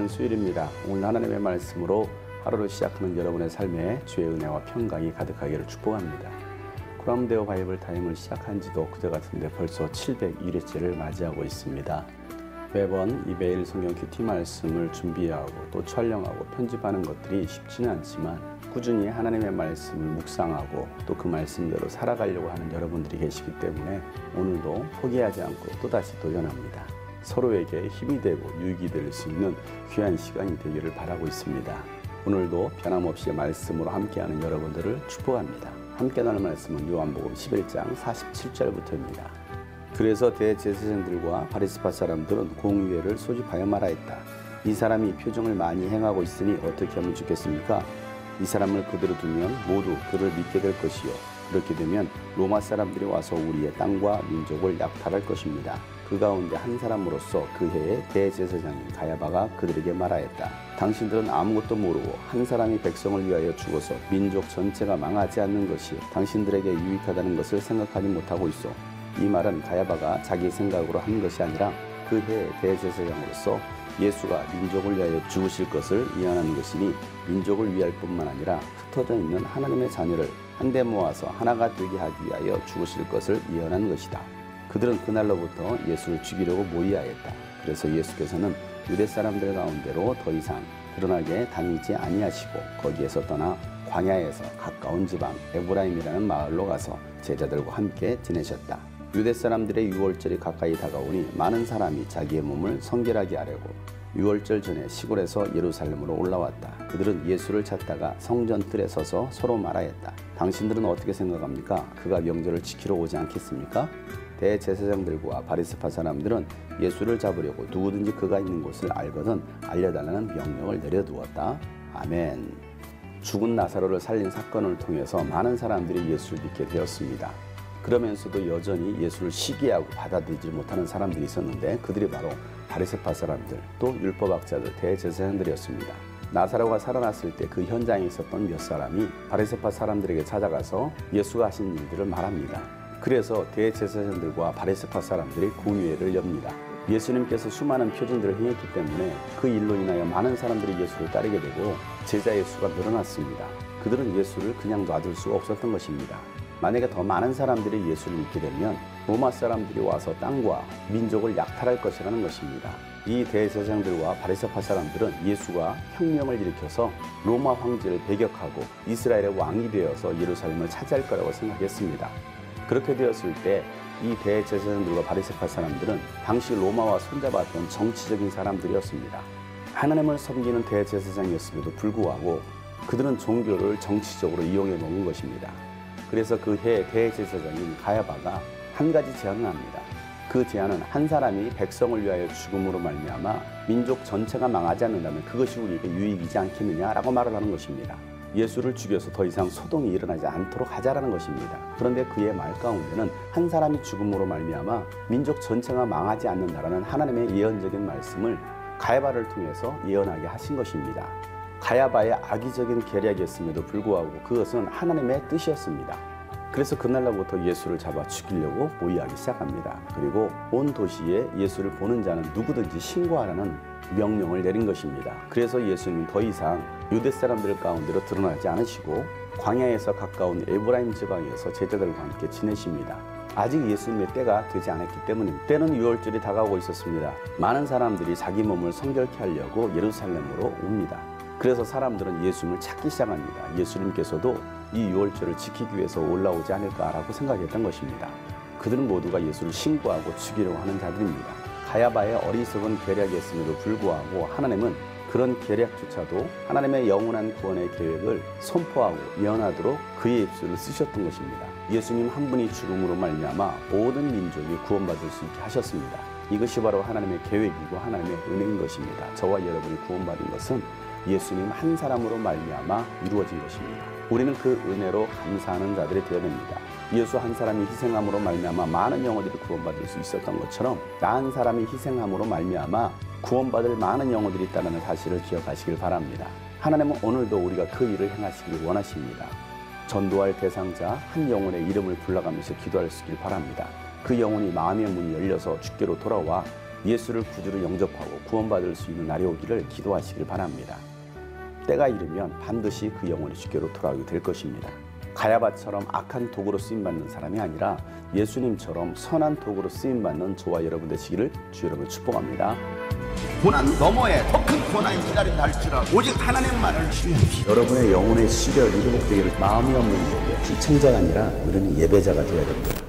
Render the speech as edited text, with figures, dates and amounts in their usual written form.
되는 수요일입니다. 오늘 하나님의 말씀으로 하루를 시작하는 여러분의 삶에 주의 은혜와 평강이 가득하기를 축복합니다. 코람데오 바이블 타임을 시작한 지도 그제 같은데 벌써 701회째를 맞이하고 있습니다. 매번 이 매일 성경 큐티 말씀을 준비하고 또 촬영하고 편집하는 것들이 쉽지는 않지만 꾸준히 하나님의 말씀을 묵상하고 또 그 말씀대로 살아가려고 하는 여러분들이 계시기 때문에 오늘도 포기하지 않고 또다시 도전합니다. 서로에게 힘이 되고 유익이 될 수 있는 귀한 시간이 되기를 바라고 있습니다. 오늘도 변함없이 말씀으로 함께하는 여러분들을 축복합니다. 함께 나눌 말씀은 요한복음 11장 47절부터입니다. 그래서 대제사장들과 바리새파 사람들은 공의회를 소집하여 말하였다. 이 사람이 표정을 많이 행하고 있으니 어떻게 하면 좋겠습니까? 이 사람을 그대로 두면 모두 그를 믿게 될 것이요. 그렇게 되면 로마 사람들이 와서 우리의 땅과 민족을 약탈할 것입니다. 그 가운데 한 사람으로서 그 해에 대제사장인 가야바가 그들에게 말하였다. 당신들은 아무것도 모르고 한 사람이 백성을 위하여 죽어서 민족 전체가 망하지 않는 것이 당신들에게 유익하다는 것을 생각하지 못하고 있어. 이 말은 가야바가 자기 생각으로 한 것이 아니라 그 해에 대제사장으로서 예수가 민족을 위하여 죽으실 것을 예언하는 것이니 민족을 위할 뿐만 아니라 흩어져 있는 하나님의 자녀를 한데 모아서 하나가 되게 하기 위하여 죽으실 것을 예언하는 것이다. 그들은 그날로부터 예수를 죽이려고 모의하였다. 그래서 예수께서는 유대 사람들 가운데로 더 이상 드러나게 다니지 아니하시고 거기에서 떠나 광야에서 가까운 지방 에브라임이라는 마을로 가서 제자들과 함께 지내셨다. 유대 사람들의 유월절이 가까이 다가오니 많은 사람이 자기의 몸을 성결하게 하려고 유월절 전에 시골에서 예루살렘으로 올라왔다. 그들은 예수를 찾다가 성전 뜰에 서서 서로 말하였다. 당신들은 어떻게 생각합니까? 그가 명절을 지키러 오지 않겠습니까? 대제사장들과 바리새파 사람들은 예수를 잡으려고 누구든지 그가 있는 곳을 알거든 알려달라는 명령을 내려두었다. 아멘. 죽은 나사로를 살린 사건을 통해서 많은 사람들이 예수를 믿게 되었습니다. 그러면서도 여전히 예수를 시기하고 받아들이지 못하는 사람들이 있었는데 그들이 바로 바리새파 사람들 또 율법학자들 대제사장들이었습니다. 나사로가 살아났을 때 그 현장에 있었던 몇 사람이 바리새파 사람들에게 찾아가서 예수가 하신 일들을 말합니다. 그래서 대제사장들과 바리새파 사람들이 공의회를 엽니다. 예수님께서 수많은 표징들을 행했기 때문에 그 일로 인하여 많은 사람들이 예수를 따르게 되고 제자의 수가 늘어났습니다. 그들은 예수를 그냥 놔둘 수가 없었던 것입니다. 만약에 더 많은 사람들이 예수를 믿게 되면 로마 사람들이 와서 땅과 민족을 약탈할 것이라는 것입니다. 이 대제사장들과 바리새파 사람들은 예수가 혁명을 일으켜서 로마 황제를 배격하고 이스라엘의 왕이 되어서 예루살렘을 차지할 거라고 생각했습니다. 그렇게 되었을 때 이 대제사장들과 바리새파 사람들은 당시 로마와 손잡았던 정치적인 사람들이었습니다. 하나님을 섬기는 대제사장이었음에도 불구하고 그들은 종교를 정치적으로 이용해 먹은 것입니다. 그래서 그 해 대제사장인 가야바가 한 가지 제안을 합니다. 그 제안은 한 사람이 백성을 위하여 죽음으로 말미암아 민족 전체가 망하지 않는다면 그것이 우리에게 유익이지 않겠느냐라고 말을 하는 것입니다. 예수를 죽여서 더 이상 소동이 일어나지 않도록 하자라는 것입니다. 그런데 그의 말 가운데는 한 사람이 죽음으로 말미암아 민족 전체가 망하지 않는다라는 하나님의 예언적인 말씀을 가야바를 통해서 예언하게 하신 것입니다. 가야바의 악의적인 계략이었음에도 불구하고 그것은 하나님의 뜻이었습니다. 그래서 그날로부터 예수를 잡아 죽이려고 모의하기 시작합니다. 그리고 온 도시에 예수를 보는 자는 누구든지 신고하라는 명령을 내린 것입니다. 그래서 예수님은 더 이상 유대 사람들 가운데로 드러나지 않으시고 광야에서 가까운 에브라임 지방에서 제자들과 함께 지내십니다. 아직 예수님의 때가 되지 않았기 때문입니다. 때는 유월절이 다가오고 있었습니다. 많은 사람들이 자기 몸을 성결케 하려고 예루살렘으로 옵니다. 그래서 사람들은 예수님을 찾기 시작합니다. 예수님께서도 이 유월절을 지키기 위해서 올라오지 않을까라고 생각했던 것입니다. 그들은 모두가 예수를 신고하고 죽이려고 하는 자들입니다. 가야바의 어리석은 계략이었음에도 불구하고 하나님은 그런 계략조차도 하나님의 영원한 구원의 계획을 선포하고 예언하도록 그의 입술을 쓰셨던 것입니다. 예수님 한 분이 죽음으로 말미암아 모든 민족이 구원받을 수 있게 하셨습니다. 이것이 바로 하나님의 계획이고 하나님의 은혜인 것입니다. 저와 여러분이 구원받은 것은 예수님 한 사람으로 말미암아 이루어진 것입니다. 우리는 그 은혜로 감사하는 자들이 되어야 됩니다. 예수 한 사람이 희생함으로 말미암아 많은 영혼들이 구원받을 수 있었던 것처럼 나 한 사람이 희생함으로 말미암아 구원받을 많은 영혼들이 있다는 사실을 기억하시길 바랍니다. 하나님은 오늘도 우리가 그 일을 행하시길 원하십니다. 전도할 대상자 한 영혼의 이름을 불러가면서 기도할 수 있길 바랍니다. 그 영혼이 마음의 문이 열려서 주께로 돌아와 예수를 구주로 영접하고 구원받을 수 있는 날이 오기를 기도하시길 바랍니다. 때가 이르면 반드시 그 영혼이 주께로 돌아오게 될 것입니다. 가야바처럼 악한 도구로 쓰임받는 사람이 아니라 예수님처럼 선한 도구로 쓰임받는 저와 여러분 되시기를 주 여러분 축복합니다. 고난 너머에 더 큰 고난이 기다린다 할지라도 오직 하나님만을 신뢰하십시오. 여러분의 영혼의 시련이 회복되기를 마음이 없는 자에게 시청자가 아니라 우리는 예배자가 되어야 됩니다.